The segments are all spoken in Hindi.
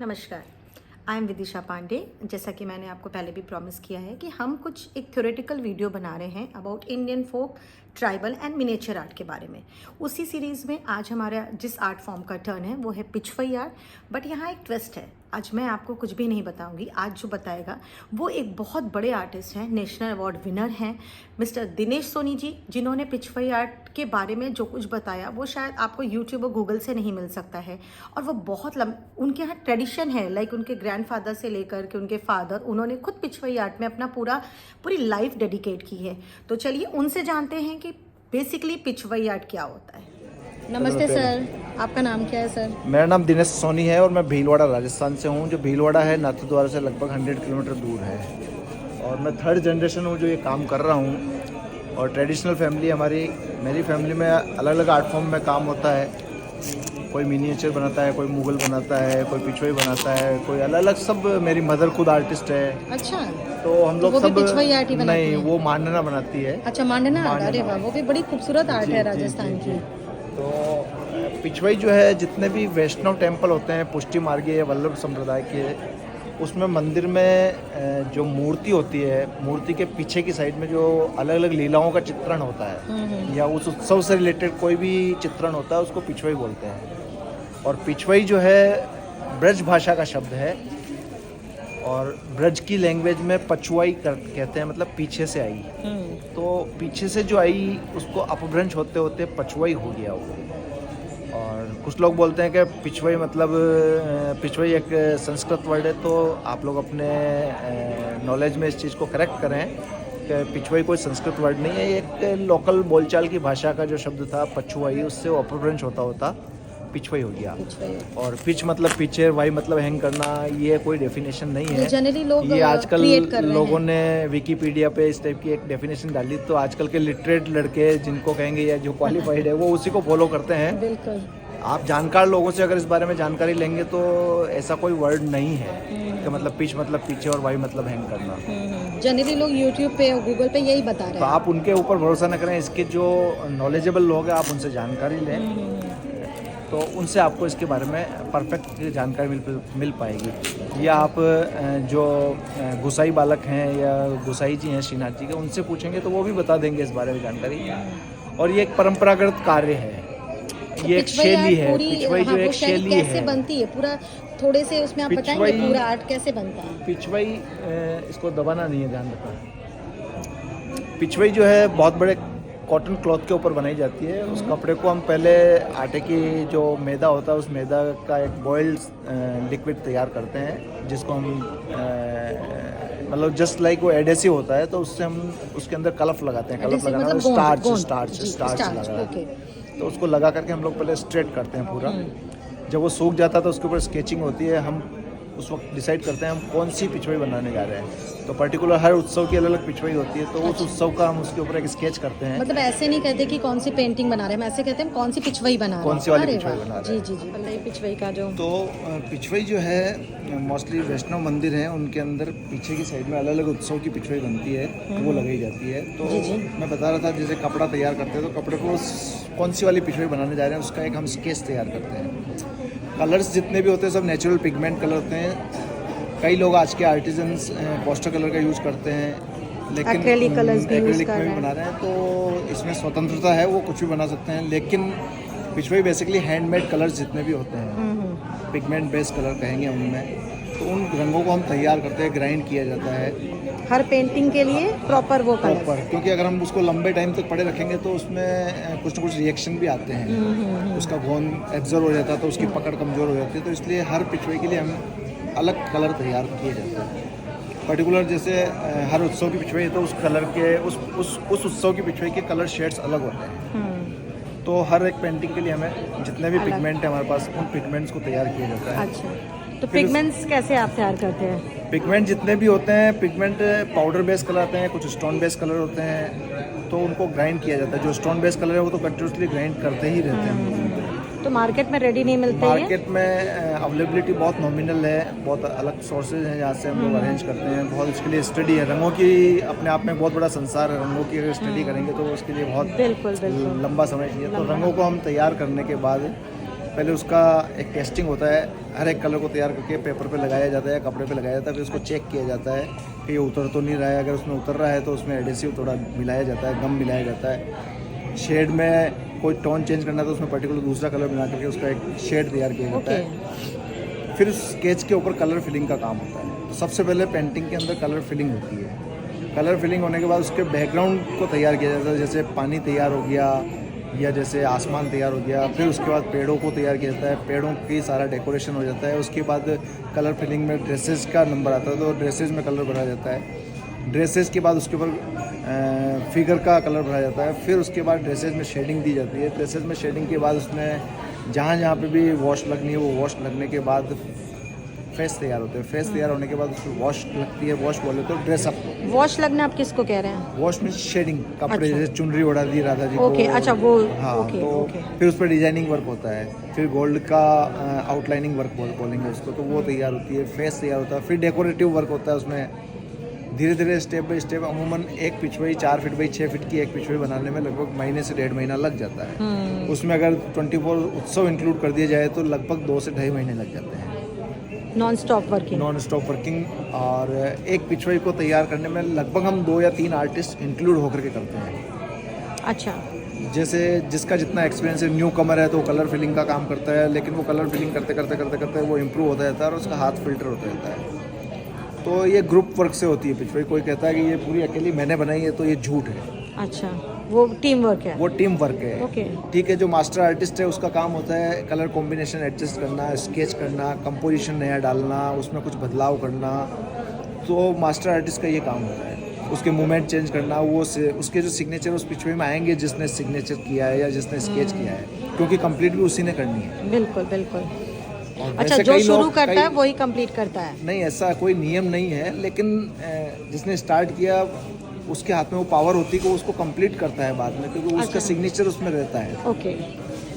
नमस्कार, आई एम विदिशा पांडे। जैसा कि मैंने आपको पहले भी प्रॉमिस किया है कि हम कुछ एक थ्योरेटिकल वीडियो बना रहे हैं about Indian folk, tribal and miniature art के बारे में। उसी सीरीज़ में आज हमारा जिस आर्ट फॉर्म का टर्न है वो है पिछवई आर्ट। बट यहाँ एक ट्विस्ट है, आज मैं आपको कुछ भी नहीं बताऊंगी। आज जो बताएगा वो एक बहुत बड़े आर्टिस्ट हैं, नेशनल अवार्ड विनर हैं, मिस्टर दिनेश सोनी जी, जिन्होंने पिछवई आर्ट के बारे में जो कुछ बताया वो शायद आपको यूट्यूब और गूगल से नहीं मिल सकता है। और वो बहुत उनके यहाँ ट्रेडिशन है, लाइक उनके ग्रैंडफादर से लेकर के उनके फादर, उन्होंने खुद पिछवई आर्ट में अपना पूरी लाइफ डेडिकेट की है। तो चलिए उनसे जानते हैं कि बेसिकली पिछवई आर्ट क्या होता है। नमस्ते सर, आपका नाम क्या है सर? मेरा नाम दिनेश सोनी है और मैं भीलवाड़ा राजस्थान से हूँ। जो भीलवाड़ा है नाथद्वारा से लगभग 100 किलोमीटर दूर है। और मैं थर्ड जनरेशन हूँ जो ये काम कर रहा हूँ। और ट्रेडिशनल फैमिली हमारी, मेरी फैमिली में अलग अलग आर्ट फॉर्म में काम होता है। कोई मिनिएचर बनाता है, कोई मुगल बनाता है, कोई पिछवई बनाता है, कोई अलग अलग। सब मेरी मदर खुद आर्टिस्ट है। अच्छा, तो हम लोग सब पिछवई आर्ट ही बनाती नहीं है? वो मांडना बनाती है। अच्छा, मांडना। अरे वाह, वो भी बड़ी खूबसूरत आर्ट है राजस्थान की। तो पिछवई जो है, जितने भी वैष्णव टेम्पल होते हैं पुष्टि मार्गीय वल्लभ संप्रदाय के, उसमें मंदिर में जो मूर्ति होती है, मूर्ति के पीछे की साइड में जो अलग अलग लीलाओं का चित्रण होता है या उस उत्सव से रिलेटेड कोई भी चित्रण होता है, उसको पिछवई बोलते हैं। और पिछवई जो है ब्रज भाषा का शब्द है और ब्रज की लैंग्वेज में पछुआई कहते हैं, मतलब पीछे से आई। तो पीछे से जो आई उसको अपभ्रंश होते होते पछुआई हो गया वो। और कुछ लोग बोलते हैं कि पिछवई मतलब पिछवई एक संस्कृत वर्ड है। तो आप लोग अपने नॉलेज में इस चीज़ को करेक्ट करें कि पिछवई कोई संस्कृत वर्ड नहीं है। एक लोकल बोलचाल की भाषा का जो शब्द था पछुआई, उससे वो अपभ्रंश होता पिछवई हो गया। और पिच मतलब पीछे, वाई मतलब हैंग करना, ये कोई डेफिनेशन नहीं है। जनरली लोग ये आजकल लोगों ने विकिपीडिया पे इस टाइप की एक डेफिनेशन डाली, तो आजकल के लिटरेट लड़के जिनको कहेंगे या जो क्वालिफाइड है वो उसी को फॉलो करते हैं। बिल्कुल। आप जानकार लोगों से अगर इस बारे में जानकारी लेंगे तो ऐसा कोई वर्ड नहीं है कि मतलब पिच मतलब पीछे और वाई मतलब हैंग करना। जनरली लोग यूट्यूब पे और गूगल पे यही बता रहे हैं। तो आप उनके ऊपर भरोसा न करें। इसके जो नॉलेजेबल लोग हैं आप उनसे जानकारी लें, तो उनसे आपको इसके बारे में परफेक्ट जानकारी मिल पाएगी। या आप जो गुसाई बालक हैं या गुसाई जी हैं श्रीनाथ जी के, उनसे पूछेंगे तो वो भी बता देंगे इस बारे में जानकारी। और ये एक परंपरागत कार्य है, ये एक शैली है। पिछवई जो एक शैली है। कैसे बनती है पूरा, थोड़े से उसमें आप बताएंगे पूरा आर्ट कैसे बनता है? पिछवई इसको दबाना नहीं है, ध्यान रखना। पिछवई जो है बहुत बड़े कॉटन क्लॉथ के ऊपर बनाई जाती है। उस कपड़े को हम पहले आटे की जो मैदा होता है, उस मैदा का एक बॉइल्ड लिक्विड तैयार करते हैं, जिसको हम मतलब जस्ट लाइक वो एडेसिव होता है, तो उससे हम उसके अंदर कलफ लगाते हैं। कलफ लगाना मतलब स्टार्च लगाना। तो उसको लगा करके हम लोग पहले स्ट्रेट करते हैं पूरा। जब वो सूख जाता है तो उसके ऊपर स्केचिंग होती है। हम उस वक्त डिसाइड करते हैं हम कौन सी पिछवई बनाने जा रहे हैं। तो पर्टिकुलर हर उत्सव की अलग अलग पिछवई होती है, तो उस उत्सव का हम उसके ऊपर एक स्केच करते हैं। मतलब ऐसे नहीं कहते कि कौन सी पेंटिंग बना रहे हैं, हम ऐसे कहते हैं कौन सी पिछवई बना रहे हैं, कौन सी वाली पिछवई बना रहे हैं। जी जी जी। पिछवई का जो तो पिछवई जो है मोस्टली वैष्णव मंदिर हैं, उनके अंदर पीछे की साइड में अलग अलग उत्सव की पिछवई बनती है, तो वो लगाई जाती है। तो मैं बता रहा था, जैसे कपड़ा तैयार करते हैं तो कपड़े को कौन सी वाली पिछवई बनाने जा रहे हैं उसका एक हम स्केच तैयार करते हैं। कलर्स जितने भी होते हैं सब नेचुरल पिगमेंट कलर होते हैं। कई लोग आज के आर्टिजन्स पोस्टर कलर का यूज़ करते हैं, लेकिन एक्रेलिक कलर्स भी यूज़ कर रहे हैं। बना रहे हैं, तो इसमें स्वतंत्रता है, वो कुछ भी बना सकते हैं। लेकिन पिछवई बेसिकली हैंडमेड कलर्स जितने भी होते हैं, पिगमेंट बेस्ड कलर कहेंगे उनमें, तो उन रंगों को हम तैयार करते हैं, ग्राइंड किया जाता है हर पेंटिंग के लिए प्रॉपर वो कलर। क्योंकि अगर हम उसको लंबे टाइम तक पड़े रखेंगे तो उसमें कुछ ना कुछ रिएक्शन भी आते हैं। उसका घोन एब्जॉर्ब हो जाता है, तो उसकी पकड़ कमज़ोर हो जाती है। तो इसलिए हर पिछवई के लिए हम अलग कलर तैयार किए जाते हैं। पर्टिकुलर जैसे हर उत्सव की पिछवई है तो उस कलर के उस उत्सव की पिछवई के कलर शेड्स अलग होते हैं। तो हर एक पेंटिंग के लिए हमें जितने भी पिगमेंट है हमारे पास, उन पिगमेंट्स को तैयार किया जाता है। अच्छा, तो पिगमेंट्स कैसे आप तैयार करते हैं? पिगमेंट जितने भी होते हैं, पिगमेंट पाउडर बेस्ड कलर आते हैं, कुछ स्टोन बेस्ड कलर होते हैं, तो उनको ग्राइंड किया जाता है। जो स्टोन बेस्ड कलर है वो तो कंटिन्यूसली ग्राइंड करते ही रहते हैं। तो मार्केट में रेडी नहीं मिलते हैं? मार्केट में अवेलेबिलिटी बहुत नॉमिनल है। बहुत अलग सोर्सेज हैं जहाँ से हम लोग अरेंज करते हैं। बहुत इसके लिए स्टडी है। रंगों की अपने आप में बहुत बड़ा संसार है। रंगों की अगर स्टडी करेंगे तो उसके लिए बहुत बिल्कुल लंबा समय चाहिए। तो रंगों को हम तैयार करने के बाद पहले उसका एक टेस्टिंग होता है, हर एक कलर को तैयार करके पेपर पे लगाया जाता है, कपड़े पे लगाया जाता है, फिर उसको चेक किया जाता है कि ये उतर तो नहीं रहा है। अगर उसमें उतर रहा है तो उसमें एडेसिव थोड़ा मिलाया जाता है, गम मिलाया जाता है। शेड में कोई टोन चेंज करना है तो उसमें पर्टिकुलर दूसरा कलर मिला करके उसका एक शेड तैयार किया जाता है। फिर स्केच के ऊपर कलर फिलिंग का काम होता है। तो सबसे पहले पेंटिंग के अंदर कलर फिलिंग होती है। कलर फिलिंग होने के बाद उसके बैकग्राउंड को तैयार किया जाता है, जैसे पानी तैयार हो गया या जैसे आसमान तैयार हो गया। फिर उसके बाद पेड़ों को तैयार किया जाता है, पेड़ों की सारा डेकोरेशन हो जाता है। उसके बाद कलर फिलिंग में ड्रेसेस का नंबर आता है, तो ड्रेसेस में कलर भरा जाता है। ड्रेसेस के बाद उसके ऊपर फिगर का कलर भरा जाता है। फिर उसके बाद ड्रेसेस में शेडिंग दी जाती है। ड्रेसेस में शेडिंग के बाद उसमें जहाँ पे भी वॉश लगनी है वो वॉश लगने के बाद फेस तैयार होते हैं। फेस तैयार होने के बाद उसमें वॉश लगती है, वॉश बोले तो ड्रेसअप। वॉश लगना आप किसको कह रहे हैं? वॉश में शेडिंग, कपड़े अच्छा। जैसे चुनरी ओढ़ा दी राधा जी ओके, को। अच्छा वो हाँ, ओके तो ओके। फिर उस पर डिजाइनिंग वर्क होता है। फिर गोल्ड का आउटलाइनिंग वर्क बोलेंगे उसको, तो वो तैयार होती है। फेस तैयार होता है। फिर डेकोरेटिव वर्क होता है उसमें। धीरे धीरे स्टेप बाय स्टेप अमूमन एक पिछवाई 4 फीट बाई 6 फीट की एक पिछवाई बनाने में लगभग महीने से 1.5 महीना लग जाता है। उसमें अगर 24 उत्सव इंक्लूड कर दिया जाए तो लगभग 2 से 2.5 महीने लग जाते हैं non stop working. Non stop working. और एक पिछवाई को तैयार करने में लगभग हम 2 या 3 आर्टिस्ट इंक्लूड होकर के करते हैं। अच्छा, जैसे जिसका जितना एक्सपीरियंस है, न्यू कमर है तो कलर फिलिंग का काम करता है, लेकिन वो कलर फिलिंग करते करते करते करते वो इम्प्रूव होता जाता है और उसका हाथ फिल्टर होता जाता है। तो ये ग्रुप वर्क से होती है पिछवाई। कोई कहता है कि ये पूरी अकेली मैंने बनाई है तो ये झूठ है। अच्छा, वो टीम वर्क है। वो टीम वर्क है। ओके। ठीक है, जो मास्टर आर्टिस्ट है उसका काम होता है कलर कॉम्बिनेशन एडजस्ट करना, स्केच करना, कंपोजिशन नया डालना, उसमें कुछ बदलाव करना। तो मास्टर आर्टिस्ट का ये काम होता है। उसके मूवमेंट चेंज करना, वो से उसके जो सिग्नेचर उस पिछवाई में आएंगे जिसने सिग्नेचर किया है या जिसने स्केच किया है, क्योंकि कंप्लीट भी उसी ने करनी है। बिल्कुल बिल्कुल। और अच्छा, वैसे जो कई शुरू लोग- करता है कई- वही कंप्लीट करता है? नहीं, ऐसा कोई नियम नहीं है, लेकिन जिसने स्टार्ट किया उसके हाथ में वो पावर होती है कि वो उसको कंप्लीट करता है बाद में, क्योंकि उसका सिग्नेचर उसमें रहता है। ओके।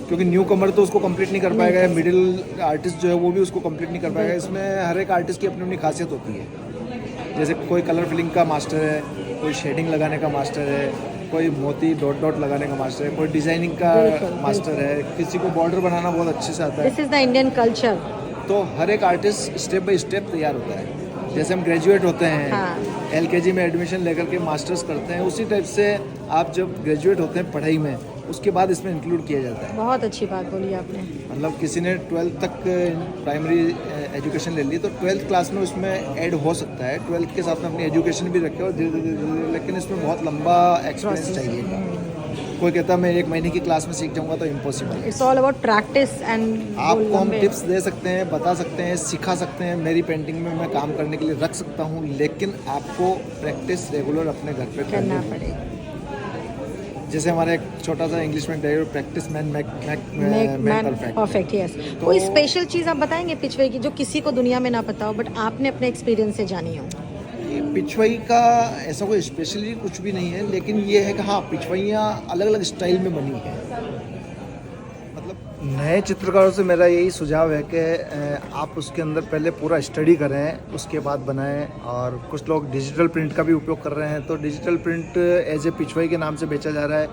क्योंकि न्यू कमर तो उसको कंप्लीट नहीं कर पाएगा, मिडिल आर्टिस्ट जो है वो भी उसको कंप्लीट नहीं कर पाएगा। इसमें हर एक आर्टिस्ट की अपनी अपनी खासियत होती है। जैसे कोई कलर फिलिंग का मास्टर है, कोई शेडिंग लगाने का मास्टर है, कोई मोती डॉट डॉट लगाने का मास्टर है, कोई डिजाइनिंग का मास्टर है, किसी को बॉर्डर बनाना बहुत अच्छे से आता है। This is the Indian culture. तो हर एक आर्टिस्ट स्टेप बाय स्टेप तैयार होता है। जैसे हम ग्रेजुएट होते हैं, हाँ। LKG में एडमिशन लेकर के मास्टर्स करते हैं, उसी टाइप से आप जब ग्रेजुएट होते हैं पढ़ाई में, उसके बाद इसमें इंक्लूड किया जाता है। बहुत अच्छी बात बोली आपने। मतलब किसी ने 12th तक प्राइमरी एजुकेशन ले ली तो 12th क्लास में उसमें ऐड हो सकता है। 12th के साथ में अपनी एजुकेशन भी रखे और धीरे धीरे, लेकिन इसमें बहुत लंबा एक्सपीरियंस चाहिए। कोई कहता है मैं 1 महीने की क्लास में सीख जाऊंगा, तो इम्पॉसिबल है। It's all about practice and आपको हम टिप्स दे सकते हैं, बता सकते हैं, सिखा सकते हैं, मेरी पेंटिंग में मैं काम करने के लिए रख सकता हूँ, लेकिन आपको प्रैक्टिस रेगुलर अपने घर पे करना करनी पड़ेगा। जैसे हमारा एक छोटा सा इंग्लिश में dialogue, practice man make man perfect. Perfect, yes. कोई स्पेशल चीज़ आप बताएंगे पिछवे की जो किसी को दुनिया में ना पता हो बट आपने अपने एक्सपीरियंस से जानी हो? ये पिछवाई का ऐसा कोई स्पेशली कुछ भी नहीं है, लेकिन ये है कि हाँ, पिछवाइयाँ अलग अलग स्टाइल में बनी है। मतलब नए चित्रकारों से मेरा यही सुझाव है कि आप उसके अंदर पहले पूरा स्टडी करें, उसके बाद बनाएं। और कुछ लोग डिजिटल प्रिंट का भी उपयोग कर रहे हैं, तो digital print as a Pichwai के नाम से बेचा जा रहा है।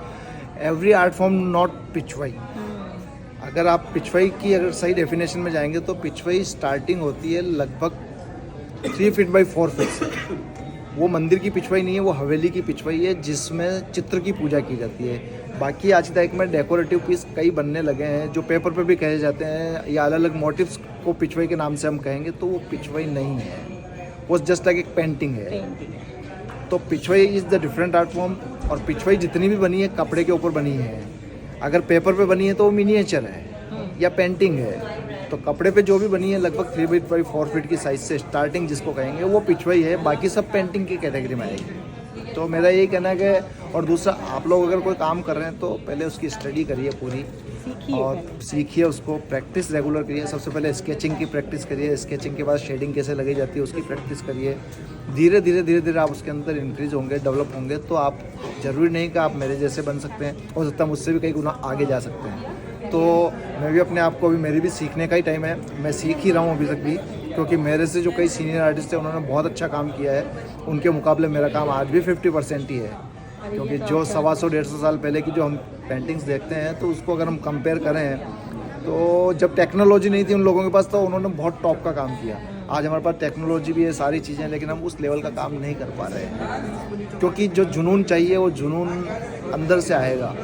Every art form not Pichwai. अगर आप पिछवाई की अगर सही डेफिनेशन में जाएंगे तो पिछवाई स्टार्टिंग होती है लगभग 3 फीट बाई 4 फीट से। वो मंदिर की पिछवाई नहीं है, वो हवेली की पिछवाई है जिसमें चित्र की पूजा की जाती है। बाकी आज तक में डेकोरेटिव पीस कई बनने लगे हैं जो पेपर पे भी कहे जाते हैं, या अलग अलग मोटिव्स को पिछवाई के नाम से हम कहेंगे, तो वो पिछवाई नहीं है, वो जस्ट लाइक एक पेंटिंग है। तो Pichwai is the different art form. और पिछवाई जितनी भी बनी है कपड़े के ऊपर बनी है। अगर पेपर पे बनी है तो वो मिनिएचर है या पेंटिंग है। तो कपड़े पे जो भी बनी है लगभग 3 फीट बाई 4 फीट की साइज से स्टार्टिंग जिसको कहेंगे वो पिछवाई है। बाकी सब पेंटिंग की कैटेगरी में आएगी। तो मेरा यही कहना है कि, और दूसरा, आप लोग अगर कोई काम कर रहे हैं तो पहले उसकी स्टडी करिए पूरी, और सीखिए उसको, प्रैक्टिस रेगुलर करिए। सबसे पहले स्केचिंग की प्रैक्टिस करिए, स्केचिंग के बाद शेडिंग कैसे लगी जाती है उसकी प्रैक्टिस करिए। धीरे धीरे आप उसके अंदर इंक्रीज होंगे, डेवलप होंगे, तो आप ज़रूरी नहीं कि आप मेरे जैसे बन सकते हैं, हो सकता है मुझसे भी कई गुना आगे जा सकते हैं। तो मैं भी अपने आप को, अभी मेरी भी सीखने का ही टाइम है, मैं सीख ही रहा हूँ अभी तक भी, क्योंकि मेरे से जो कई सीनियर आर्टिस्ट हैं उन्होंने बहुत अच्छा काम किया है। उनके मुकाबले मेरा काम आज भी 50% ही है, क्योंकि जो 125-150 साल पहले की जो हम पेंटिंग्स देखते हैं तो उसको अगर हम कंपेयर करें तो जब टेक्नोलॉजी नहीं थी उन लोगों के पास तो उन्होंने बहुत टॉप का काम किया। आज हमारे पास टेक्नोलॉजी भी है, सारी चीज़ें, लेकिन हम उस लेवल का काम नहीं कर पा रहे हैं, क्योंकि जो जुनून चाहिए वो जुनून अंदर से आएगा।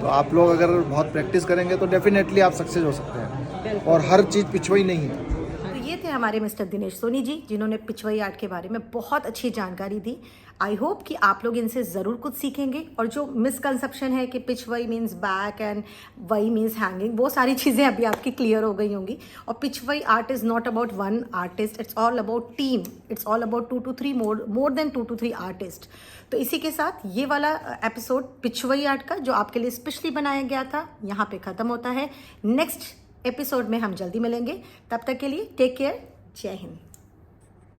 तो आप लोग अगर बहुत प्रैक्टिस करेंगे तो डेफिनेटली आप सक्सेस हो सकते हैं, और हर चीज़ पिछवाई नहीं है। तो ये थे हमारे मिस्टर दिनेश सोनी जी, जिन्होंने पिछवाई आर्ट के बारे में बहुत अच्छी जानकारी दी। आई होप कि आप लोग इनसे ज़रूर कुछ सीखेंगे, और जो मिसकंसेप्शन है कि पिछवाई मीन्स बैक एंड वई मीन्स हैंगिंग, वो सारी चीज़ें अभी आपकी क्लियर हो गई होंगी। और Pichwai art is not about one artist, it's all about team, it's all about 2 to 3 more than 2 to 3 artist. तो इसी के साथ ये वाला एपिसोड पिछवाई आर्ट का जो आपके लिए स्पेशली बनाया गया था यहाँ पे ख़त्म होता है। नेक्स्ट एपिसोड में हम जल्दी मिलेंगे, तब तक के लिए टेक केयर, जय हिंद।